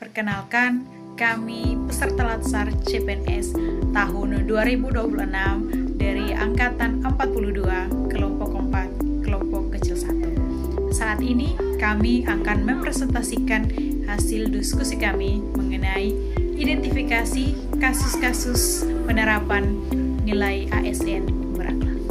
Perkenalkan, kami peserta Latsar CPNS tahun 2026 dari Angkatan 42, Kelompok 4, Kelompok Kecil 1. Saat ini kami akan mempresentasikan hasil diskusi kami mengenai identifikasi kasus-kasus penerapan nilai ASN berakhlak.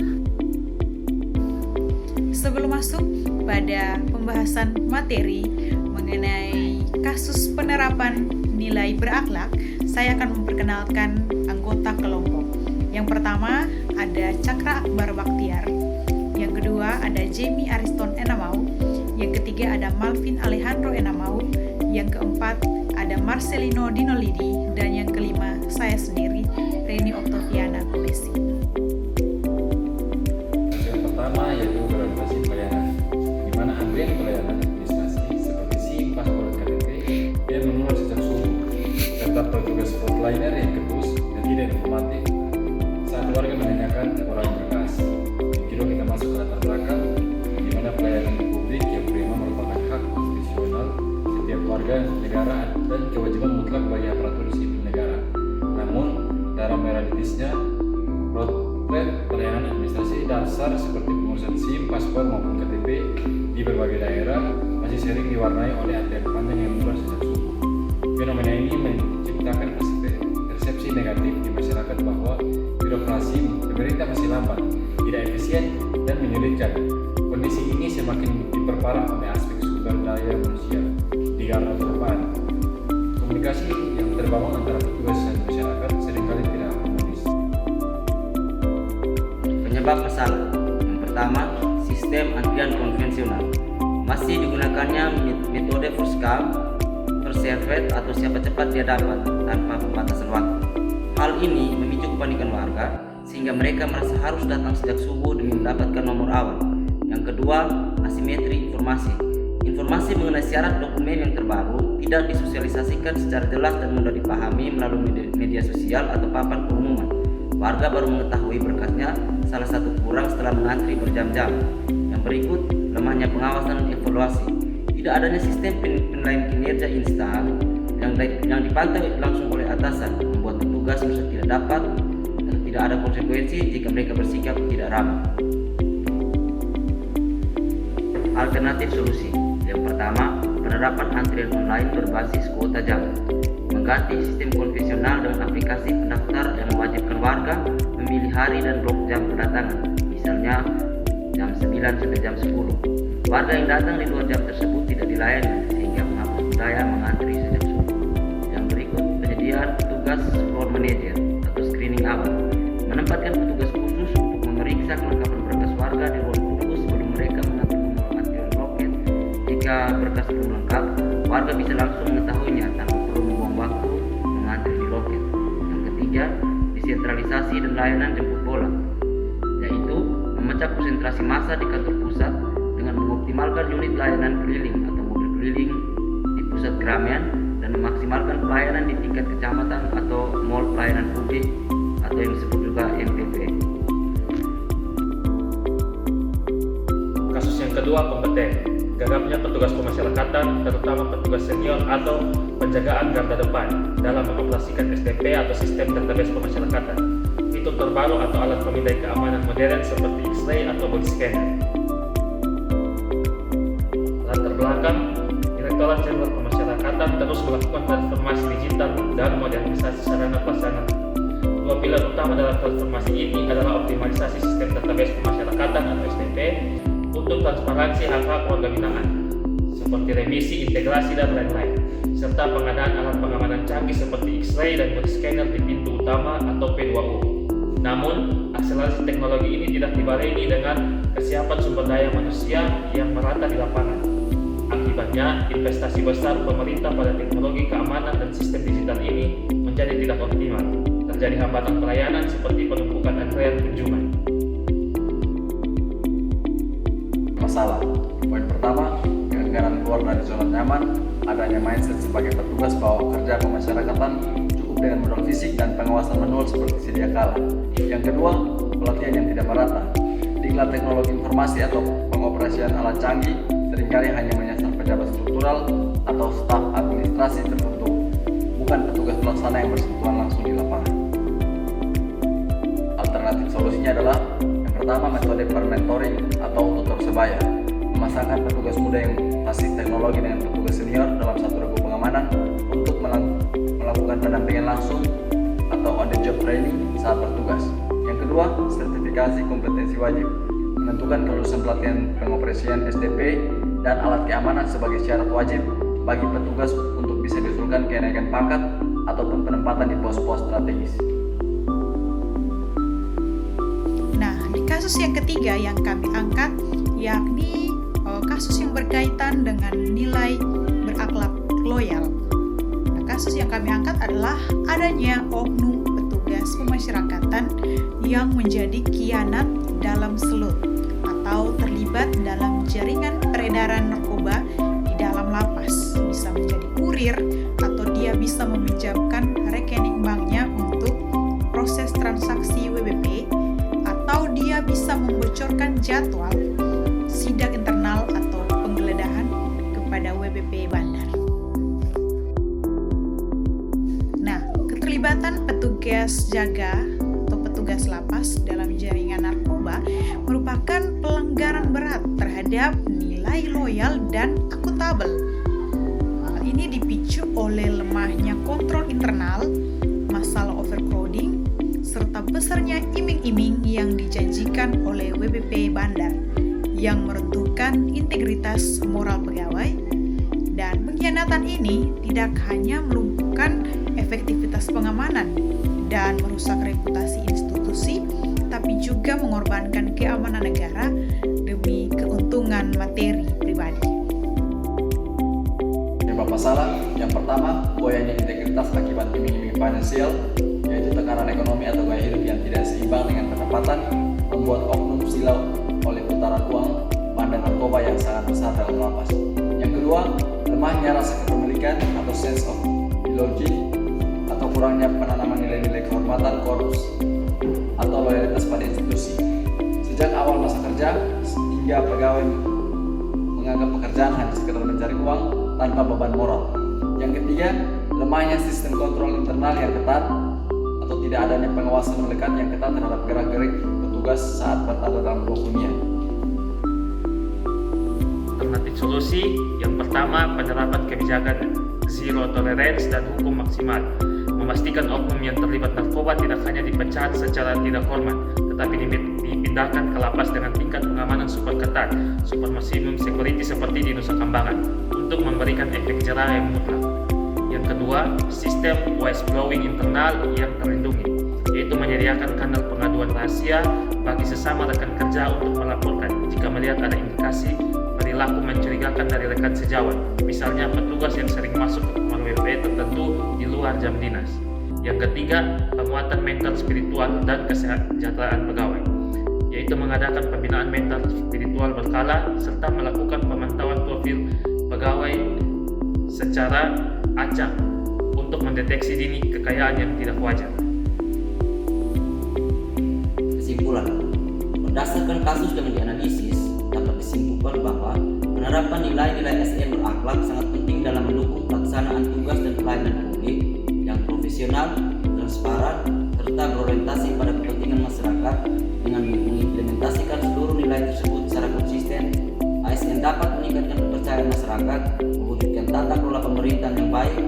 Sebelum masuk pada pembahasan materi mengenai kasus penerapan nilai berakhlak, saya akan memperkenalkan anggota kelompok. Yang pertama ada Cakra Akbar Baktiar, yang kedua ada Jamie Ariston Enamau, yang ketiga ada Malvin Alejandro Enamau, yang keempat ada Marcelino Dinolidi, dan yang kelima saya sendiri, Reni Oktaviana Kulesi. Yang pertama yaitu verifikasi pelayanan, di mana antrian pelayanan administrasi seperti SIM, paspor, KTP yang menurut sejak subuh, serta petugas frontliner yang kedus dan tidak informatif saat warga menanyakan kekurangan berkas. Yang kedua kita masuk ke latar belakang, di mana pelayanan publik yang prima merupakan hak konstitusional setiap warga negara dan kewajiban mutlak bagi aparatur sipil negara. Namun dalam realitasnya, potret pelayanan administrasi dasar seperti pengurusan SIM, paspor maupun KTP di berbagai daerah masih sering diwarnai oleh antrian panjang yang mengular sejak subuh. Fenomena ini menciptakan persepsi negatif di masyarakat bahwa birokrasi pemerintah masih lambat, tidak efisien, dan menyulitkan. Kondisi ini semakin diperparah oleh aspek sumber daya manusia di garda terdepan. Komunikasi yang terbangun antara petugas dan masyarakat seringkali tidak harmonis. Penyebab masalah yang pertama, sistem antrian konvensional. Masih digunakannya metode first come, first served atau siapa cepat dia dapat tanpa pembatasan waktu. Hal ini memicu kepanikan warga sehingga mereka merasa harus datang sejak subuh demi mendapatkan nomor awal. Yang kedua, asimetri informasi. Informasi mengenai syarat dokumen yang terbaru tidak disosialisasikan secara jelas dan mudah dipahami melalui media sosial atau papan pengumuman. Warga baru mengetahui berkasnya salah satu kurang setelah mengantri berjam-jam. Yang berikut, lemahnya pengawasan dan evaluasi. Tidak adanya sistem penilaian kinerja instan yang dipantau langsung oleh atasan membuat petugas bisa tidak dapat dan tidak ada konsekuensi jika mereka bersikap tidak ramah. Alternatif solusi. Yang pertama, penerapan antrian online berbasis kuota jam. Mengganti sistem konvensional dengan aplikasi pendaftar yang mewajibkan warga memilih hari dan blok jam kedatangan, misalnya jam 9 sampai jam 10. Warga yang datang di 2 jam tersebut tidak dilayani sehingga menghapus budaya mengantri sejak subuh. Yang berikut, penyediaan petugas floor manager atau screening awal. Menempatkan petugas khusus untuk memeriksa kelengkapan berkas warga di ruang tunggu sebelum mereka mengambil nomor antrian loket. Jika berkas belum lengkap, warga bisa langsung mengetahuinya tanpa perlu membuang waktu mengantri di loket. Yang ketiga, desentralisasi dan layanan jemput bola, yaitu memecah konsentrasi massa di kantor pusat dengan mengoptimalkan unit layanan keliling atau mobil keliling di pusat keramaian dan memaksimalkan pelayanan di tingkat kecamatan atau mall pelayanan publik atau yang disebut juga MPP. Kasus yang kedua, kompeten. Gagapnya petugas pemasyarakatan, terutama petugas senior atau penjagaan garda depan dalam mengoperasikan SDP atau sistem database pemasyarakatan. Fitur terbaru atau alat pemindai keamanan modern seperti X-ray atau body scanner. Latar belakang, Direktorat Jenderal Pemasyarakatan terus melakukan transformasi digital dan modernisasi sarana pelaksana. Dua pilar utama dalam transformasi ini adalah optimalisasi sistem database pemasyarakatan atau SDP untuk transparansi hak-hak warga binaan, seperti remisi, integrasi, dan lain-lain, serta pengadaan alat pengamanan canggih seperti X-ray dan body scanner di pintu utama atau P2U. Namun, akselerasi teknologi ini tidak dibarengi dengan kesiapan sumber daya manusia yang merata di lapangan. Akibatnya, investasi besar pemerintah pada teknologi keamanan dan sistem digital ini menjadi tidak optimal. Terjadi hambatan pelayanan seperti penumpukan antrean kunjungan. Masalah. Poin pertama, kegagalan keluar dari zona nyaman, adanya mindset sebagai petugas bahwa kerja pemasyarakatan cukup dengan modal fisik dan pengawasan manual seperti sedia kala. Yang kedua, pelatihan yang tidak merata. Diklat teknologi informasi atau pengoperasian alat canggih seringkali hanya menyasar pejabat struktural atau staf administrasi tertentu. bukan petugas pelaksana yang bersentuhan langsung di lapangan. Alternatif solusinya adalah yang pertama, metode per mentoring atau tutor sebaya, memasangkan petugas muda yang fasih teknologi dengan petugas senior dalam satu regu pengamanan untuk melakukan pendampingan langsung atau on the job training saat bertugas. Yang kedua, sertifikasi kompetensi wajib, menentukan kelulusan pelatihan pengoperasian SDP dan alat keamanan sebagai syarat wajib bagi petugas untuk bisa diusulkan kenaikan pangkat ataupun penempatan di pos-pos strategis. Nah, di kasus yang ketiga yang kami angkat yakni kasus yang berkaitan dengan nilai berakhlak loyal. Nah, kasus yang kami angkat adalah adanya oknum petugas pemasyarakatan yang menjadi khianat dalam selut atau terlibat dalam jaringan peredaran narkoba di dalam lapas, bisa menjadi kurir atau dia bisa meminjamkan rekening banknya untuk proses transaksi WBP, atau dia bisa membocorkan jadwal sidak internal atau penggeledahan kepada WBP Bandar. Nah, keterlibatan petugas jaga atau petugas lapas dalam jaringan narkoba merupakan pelanggaran berat terhadap nilai loyal dan akuntabel. Hal ini dipicu oleh lemahnya kontrol internal, masalah overcrowding, serta besarnya iming-iming yang dijanjikan oleh WBP Bandar yang meruntuhkan integritas moral pegawai. Dan pengkhianatan ini tidak hanya melumpuhkan efektivitas pengamanan dan merusak reputasi institusi, tapi juga mengorbankan keamanan negara demi keuntungan materi pribadi. Penyebab masalah yang pertama, goyahnya integritas akibat iming-iming finansial, yaitu tekanan ekonomi atau gaya hidup yang tidak seimbang dengan pendapatan, membuat oknum silau oleh putaran uang bandar narkoba yang sangat besar dalam lapas. Yang kedua, lemahnya rasa kepemilikan atau sense of belonging, atau kurangnya penanaman nilai-nilai kehormatan, korus, atau loyalitas pada institusi. Sejak awal masa kerja hingga pegawai menganggap pekerjaan hanya sekedar mencari uang tanpa beban moral. Yang ketiga, lemahnya sistem kontrol internal yang ketat atau tidak adanya pengawasan melekat yang ketat terhadap gerak-gerik petugas saat berada dalam ruang hunian. Alternatif solusi yang pertama, penerapan kebijakan zero tolerance dan hukum maksimal, memastikan oknum yang terlibat narkoba tidak hanya dipecat secara tidak hormat, tetapi dipindahkan ke lapas dengan tingkat pengamanan super ketat, super maksimum security seperti di Nusa Kambangan, untuk memberikan efek jerah yang mutlak. Yang kedua, sistem whistleblowing internal yang terlindungi, yaitu menyediakan kanal pengaduan rahasia bagi sesama rekan kerja untuk melaporkan jika melihat ada indikasi perilaku mencurigakan dari rekan sejawat, misalnya petugas yang sering masuk ke rumah WP tertentu di luar jam dinas. Yang ketiga, penguatan mental spiritual dan kesejahteraan pegawai, yaitu mengadakan pembinaan mental spiritual berkala serta melakukan pemantauan profil pegawai secara acak untuk mendeteksi dini kekayaan yang tidak wajar. Kesimpulan, berdasarkan kasus yang dianalisis, dapat disimpulkan bahwa penerapan nilai-nilai SN berakhlak sangat penting dalam mendukung pelaksanaan tugas dan pelayanan publik yang profesional, transparan, serta berorientasi pada kepentingan masyarakat. Dengan mengimplementasikan seluruh nilai tersebut secara konsisten, ASN dapat meningkatkan kepercayaan masyarakat, mewujudkan tata kelola pemerintahan yang baik,